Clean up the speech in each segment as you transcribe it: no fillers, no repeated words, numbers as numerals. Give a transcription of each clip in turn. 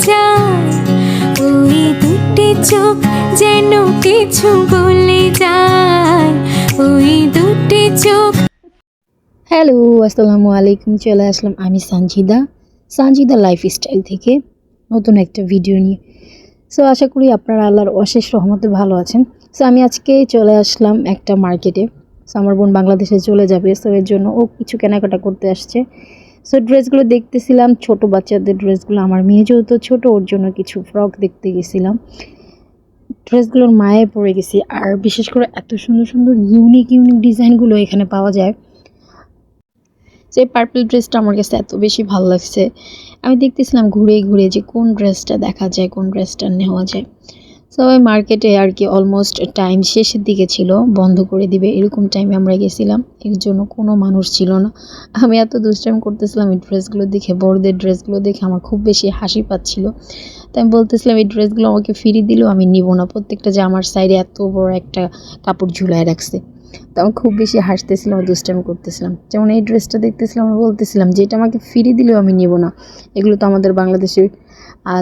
যায়, ওই দুটি চোখ যেন কিছু বলে যায়, ওই দুটি চোখ। হ্যালো, আসসালামু আলাইকুম। চলে আসলাম আমি সানজিদা লাইফস্টাইল থেকে নতুন একটা ভিডিও নিয়ে। সো আশা করি আপনারা আল্লাহর অশেষ রহমতে ভালো আছেন। সো আমি আজকে চলে আসলাম একটা মার্কেটে। সো আমার বোন বাংলাদেশে চলে যাবে, সো এর জন্য ও কিছু কেনাকাটা করতে আসছে। সো ড্রেসগুলো দেখতেছিলাম, ছোট বাচ্চাদের ড্রেসগুলো। আমার মেয়ে যেহেতু ছোট, ওর জন্য কিছু ফ্রক দেখতে গেছিলাম। ড্রেসগুলোর মায়ে পড়ে গেছি, আর বিশেষ করে এত সুন্দর সুন্দর ইউনিক ডিজাইনগুলো এখানে পাওয়া যায়। যে পার্পল ড্রেসটা আমার কাছে এত বেশি ভালো লাগছে। আমি দেখতেছিলাম ঘুরে ঘুরে যে কোন ড্রেসটা দেখা যায়, কোন ড্রেসটা নেওয়া যায়। সবাই মার্কেটে আর কি অলমোস্ট টাইম শেষের দিকে ছিল, বন্ধ করে দিবে এরকম টাইমে আমরা গেছিলাম। এর জন্য কোনো মানুষ ছিল না। আমি এত দুষ্টাইম করতেছিলাম এই ড্রেসগুলো দেখে, বড়দের ড্রেসগুলো দেখে আমার খুব বেশি হাসি পাচ্ছিল। তাই আমি বলতেছিলাম এই ড্রেসগুলো আমাকে ফিরিয়ে দিলেও আমি নিব না। প্রত্যেকটা যে আমার সাইডে এত বড় একটা কাপড় ঝুলায় রাখছে। তো আমি খুব বেশি হাসতেছিলাম, দুষ্টামি করতেছিলাম। যেমন এই ড্রেসটা দেখতেছিলাম, আমি বলতেছিলাম যে এটা আমাকে ফিরিয়ে দিলেও আমি নেব না। এগুলো তো আমাদের বাংলাদেশের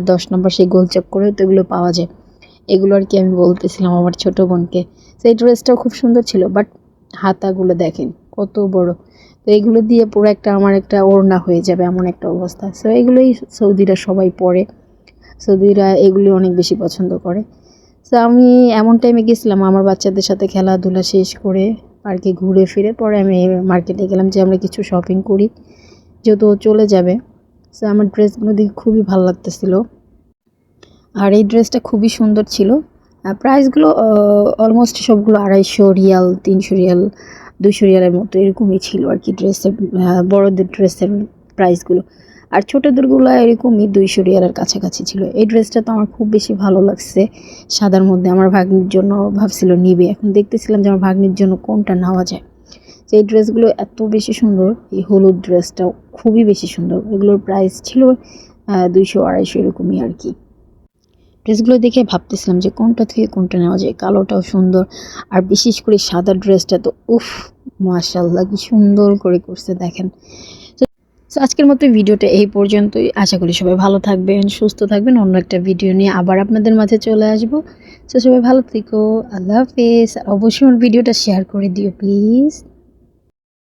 10 নম্বর সেই গোলচক করেও তো এগুলো পাওয়া যায়। এগুলো আর কি আমি বলতেছিলাম আমার ছোটো বোনকে। তো এই ড্রেসটাও খুব সুন্দর ছিল, বাট হাতাগুলো দেখেন কত বড়। তো এগুলো দিয়ে পুরো আমার একটা ওড়না হয়ে যাবে এমন একটা অবস্থা। সো এগুলোই সৌদিরা সবাই পরে, সৌদিরা এগুলি অনেক বেশি পছন্দ করে। তো আমি এমন টাইমে গেছিলাম আমার বাচ্চাদের সাথে খেলাধুলা শেষ করে পার্কে ঘুরে ফিরে পরে আমি মার্কেটে গেলাম যে আমরা কিছু শপিং করি, যেহেতু চলে যাবে। সো আমার ড্রেসগুলো দেখে খুবই ভালো লাগতেছিল, আর এই ড্রেসটা খুবই সুন্দর ছিল। প্রাইসগুলো অলমোস্ট সবগুলো 250 রিয়াল, 300 রিয়াল, 200 রিয়ালের মতো এরকমই ছিল আর কি ড্রেসের, বড়দের ড্রেসের প্রাইসগুলো। আর ছোটোদেরগুলো এরকমই 200 রিয়ালের কাছাকাছি ছিল। এই ড্রেসটা তো আমার খুব বেশি ভালো লাগছে, সাদার মধ্যে। আমার ভাগ্নির জন্য ভাবছিল নিবে, এখন দেখতেছিলাম যে আমার ভাগ্নির জন্য কোনটা নেওয়া যায়। তো এই ড্রেসগুলো এত বেশি সুন্দর, এই হলুদ ড্রেসটাও খুবই বেশি সুন্দর। এগুলোর প্রাইস ছিল 200-250 এরকমই আর কি। ড্রেসগুলো দেখে ভাবতেছিলাম যে কোনটা থেকে কোনটা নেওয়া যায়। কালোটাও সুন্দর, আর বিশেষ করে সাদা ড্রেসটা তো উফ, মাশাআল্লাহ কি সুন্দর করে করছে দেখেন। তো আজকের মতো ভিডিওটা এই পর্যন্তই। আশা করি সবাই ভালো থাকবেন, সুস্থ থাকবেন। অন্য একটা ভিডিও নিয়ে আবার আপনাদের মাঝে চলে আসবো। তো সবাই ভালো থেকো, আল্লাহ হাফেজ। অবশ্যই আমার ভিডিওটা শেয়ার করে দিও প্লিজ।